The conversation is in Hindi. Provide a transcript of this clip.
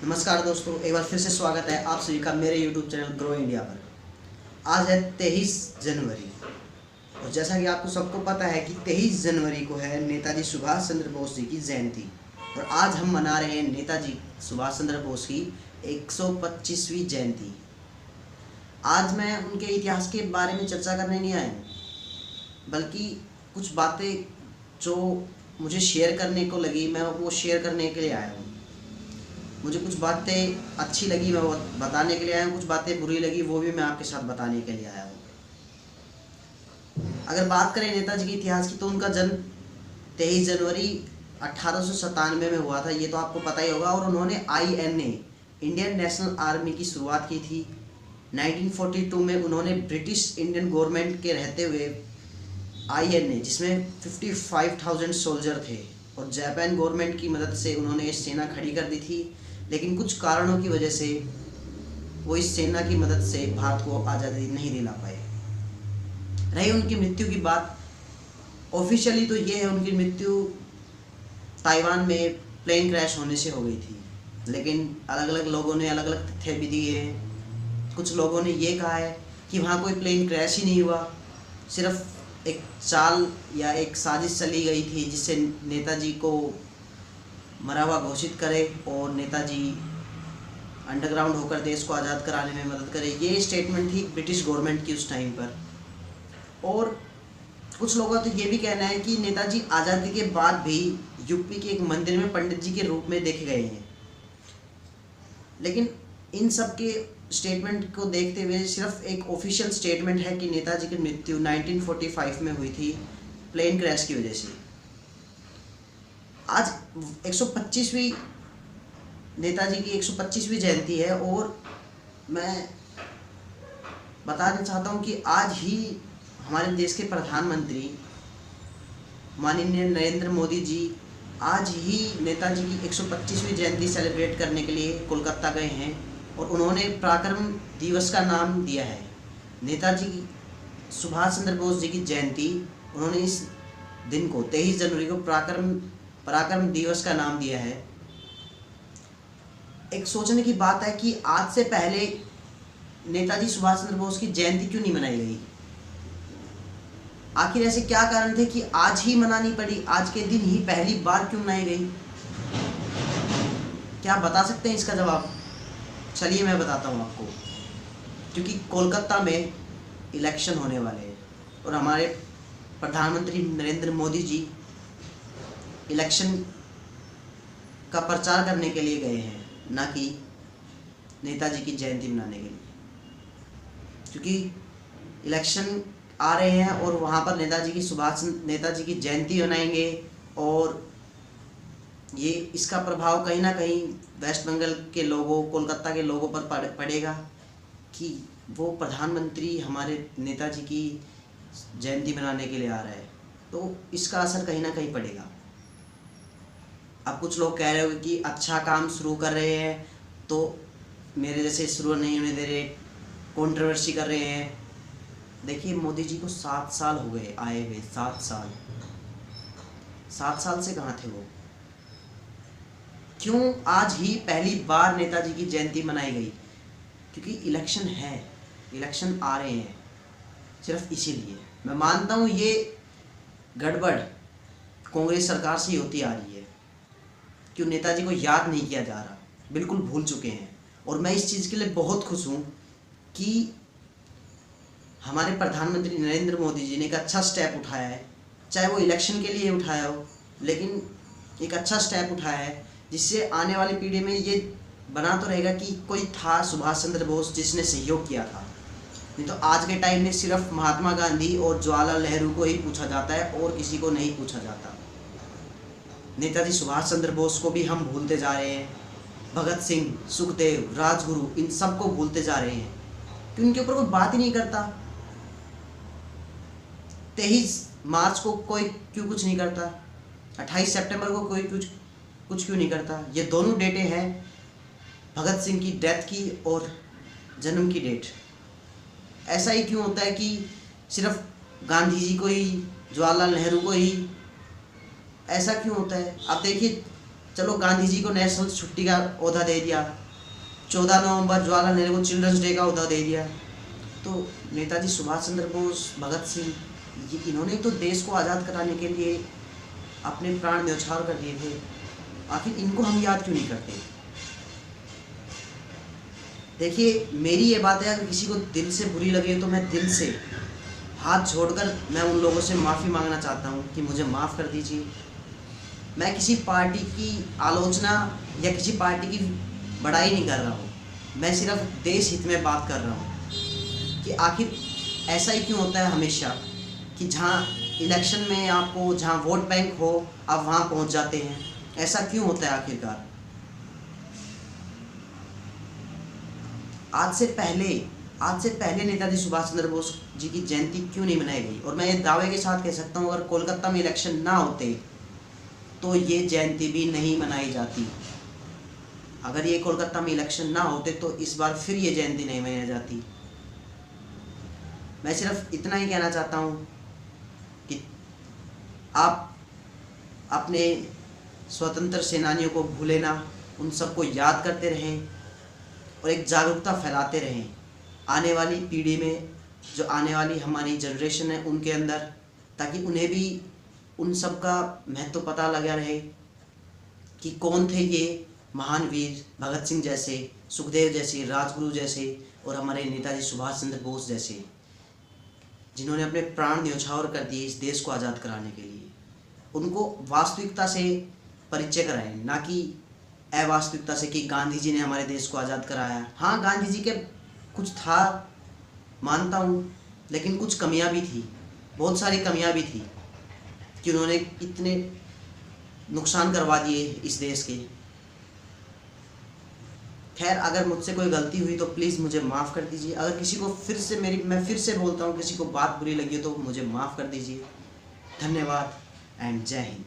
नमस्कार दोस्तों, एक बार फिर से स्वागत है आप सभी का मेरे YouTube चैनल ग्रो इंडिया पर। आज है 23 जनवरी और जैसा कि आपको सबको पता है कि 23 जनवरी को है नेताजी सुभाष चंद्र बोस जी की जयंती। और आज हम मना रहे हैं नेताजी सुभाष चंद्र बोस की 125वीं जयंती। आज मैं उनके इतिहास के बारे में चर्चा करने नहीं आया हूँ, बल्कि कुछ बातें जो मुझे शेयर करने को लगी मैं वो शेयर करने के लिए आया हूँ। मुझे कुछ बातें अच्छी लगी मैं वो बताने के लिए आया हूँ, कुछ बातें बुरी लगी वो भी मैं आपके साथ बताने के लिए आया हूँ। अगर बात करें नेताजी के इतिहास की तो उनका जन्म 23 जनवरी 1897 में हुआ था, ये तो आपको पता ही होगा। और उन्होंने INA इंडियन नेशनल आर्मी की शुरुआत की थी। 1942 में उन्होंने ब्रिटिश इंडियन गवर्नमेंट के रहते हुए INA जिसमें 55,000 सोल्जर थे और जापान गवर्नमेंट की मदद से उन्होंने सेना खड़ी कर दी थी, लेकिन कुछ कारणों की वजह से वो इस सेना की मदद से भारत को आज़ादी नहीं दिला पाए। रही उनकी मृत्यु की बात, ऑफिशियली तो ये है उनकी मृत्यु ताइवान में प्लेन क्रैश होने से हो गई थी, लेकिन अलग अलग लोगों ने अलग अलग तथ्य भी दिए हैं। कुछ लोगों ने ये कहा है कि वहाँ कोई प्लेन क्रैश ही नहीं हुआ, सिर्फ एक चाल या एक साजिश चली गई थी जिससे नेताजी को मरा हुआ घोषित करे और नेताजी अंडरग्राउंड होकर देश को आज़ाद कराने में मदद करे। ये स्टेटमेंट थी ब्रिटिश गवर्नमेंट की उस टाइम पर। और कुछ लोगों का तो ये भी कहना है कि नेताजी आज़ादी के बाद भी यूपी के एक मंदिर में पंडित जी के रूप में देखे गए हैं। लेकिन इन सब के स्टेटमेंट को देखते हुए सिर्फ एक ऑफिशियल स्टेटमेंट है कि नेताजी की मृत्यु 1945 में हुई थी प्लेन क्रैश की वजह से। आज 125वीं नेताजी की 125वीं जयंती है और मैं बताना चाहता हूँ कि आज ही हमारे देश के प्रधानमंत्री माननीय नरेंद्र मोदी जी आज ही नेताजी की 125वीं जयंती सेलिब्रेट करने के लिए कोलकाता गए हैं और उन्होंने पराक्रम दिवस का नाम दिया है। नेताजी सुभाष चंद्र बोस जी की जयंती, उन्होंने इस दिन को 23 जनवरी को पराक्रम दिवस का नाम दिया है। एक सोचने की बात है कि आज से पहले नेताजी सुभाष चंद्र बोस की जयंती क्यों नहीं मनाई गई। आखिर ऐसे क्या कारण थे कि आज ही मनानी पड़ी, आज के दिन ही पहली बार क्यों मनाई गई। क्या आप बता सकते हैं इसका जवाब? चलिए मैं बताता हूँ आपको। क्योंकि कोलकाता में इलेक्शन होने वाले हैं और हमारे प्रधानमंत्री नरेंद्र मोदी जी इलेक्शन का प्रचार करने के लिए गए हैं, ना कि नेताजी की जयंती मनाने के लिए। क्योंकि इलेक्शन आ रहे हैं और वहाँ पर नेताजी की जयंती मनाएंगे और ये इसका प्रभाव कहीं ना कहीं वेस्ट बंगाल के लोगों, कोलकाता के लोगों पर पड़ेगा कि वो प्रधानमंत्री हमारे नेताजी की जयंती मनाने के लिए आ रहा है, तो इसका असर कहीं ना कहीं पड़ेगा। अब कुछ लोग कह रहे हो कि अच्छा काम शुरू कर रहे हैं तो मेरे जैसे शुरू नहीं होने दे रहे, कंट्रोवर्सी कर रहे हैं। देखिए मोदी जी को 7 साल हो गए आए हुए, 7 साल से कहाँ थे वो? क्यों आज ही पहली बार नेताजी की जयंती मनाई गई? क्योंकि इलेक्शन है, इलेक्शन आ रहे हैं, सिर्फ इसीलिए। मैं मानता हूँ ये गड़बड़ कांग्रेस सरकार से ही होती आ रही है, क्यों नेताजी को याद नहीं किया जा रहा, बिल्कुल भूल चुके हैं। और मैं इस चीज़ के लिए बहुत खुश हूँ कि हमारे प्रधानमंत्री नरेंद्र मोदी जी ने एक अच्छा स्टेप उठाया है, चाहे वो इलेक्शन के लिए उठाया हो, लेकिन एक अच्छा स्टेप उठाया है जिससे आने वाली पीढ़ी में ये बना तो रहेगा कि कोई था सुभाष चंद्र बोस जिसने सहयोग किया था। नहीं तो आज के टाइम में सिर्फ महात्मा गांधी और जवाहरलाल नेहरू को ही पूछा जाता है और किसी को नहीं पूछा जाता। नेताजी सुभाष चंद्र बोस को भी हम भूलते जा रहे हैं, भगत सिंह, सुखदेव, राजगुरु, इन सब को भूलते जा रहे हैं कि उनके ऊपर कोई बात ही नहीं करता। 23 मार्च को कोई क्यों कुछ नहीं करता, 28 सितंबर को कोई कुछ क्यों नहीं करता। ये दोनों डेटें हैं भगत सिंह की डेथ की और जन्म की डेट। ऐसा ही क्यों होता है कि सिर्फ गांधी जी को ही, जवाहरलाल नेहरू को ही, ऐसा क्यों होता है? आप देखिए चलो गांधी जी को नेशनल छुट्टी का ओहदा दे दिया, 14 नवंबर जवाहरलाल नेहरू को चिल्ड्रंस डे का ओहदा दे दिया। तो नेताजी सुभाष चंद्र बोस, भगत सिंह, इन्होंने तो देश को आज़ाद कराने के लिए अपने प्राण न्यौछावर कर दिए थे। आखिर इनको हम याद क्यों नहीं करते? देखिए, मेरी ये बात है, अगर किसी को दिल से बुरी लगे तो मैं दिल से हाथ जोड़कर मैं उन लोगों से माफ़ी मांगना चाहता हूँ कि मुझे माफ़ कर दीजिए। मैं किसी पार्टी की आलोचना या किसी पार्टी की बड़ाई नहीं कर रहा हूँ, मैं सिर्फ देश हित में बात कर रहा हूँ कि आखिर ऐसा ही क्यों होता है हमेशा कि जहाँ इलेक्शन में आपको जहाँ वोट बैंक हो आप वहाँ पहुँच जाते हैं। ऐसा क्यों होता है आखिरकार? आज से पहले नेताजी सुभाष चंद्र बोस जी की जयंती क्यों नहीं मनाई गई? और मैं ये दावे के साथ कह सकता हूँ, अगर कोलकाता में इलेक्शन ना होते तो ये जयंती भी नहीं मनाई जाती। अगर ये कोलकाता में इलेक्शन ना होते तो इस बार फिर ये जयंती नहीं मनाई जाती। मैं सिर्फ इतना ही कहना चाहता हूँ कि आप अपने स्वतंत्र सेनानियों को भूले ना, उन सबको याद करते रहें और एक जागरूकता फैलाते रहें आने वाली पीढ़ी में, जो आने वाली हमारी जनरेशन है उनके अंदर, ताकि उन्हें भी उन सब का महत्व पता लगा रहे कि कौन थे ये महान वीर, भगत सिंह जैसे, सुखदेव जैसे, राजगुरु जैसे और हमारे नेताजी सुभाष चंद्र बोस जैसे, जिन्होंने अपने प्राण न्यौछावर कर दिए इस देश को आज़ाद कराने के लिए। उनको वास्तविकता से परिचय कराएं, ना कि अवास्तविकता से कि गांधी जी ने हमारे देश को आज़ाद कराया। हाँ, गांधी जी के कुछ था, मानता हूँ, लेकिन कुछ कमियां भी थी, बहुत सारी कमियां भी थी कि उन्होंने इतने नुकसान करवा दिए इस देश के। खैर, अगर मुझसे कोई गलती हुई तो प्लीज़ मुझे माफ़ कर दीजिए। अगर किसी को मैं फिर से बोलता हूँ, किसी को बात बुरी लगी हो तो मुझे माफ़ कर दीजिए। धन्यवाद एंड जय हिंद।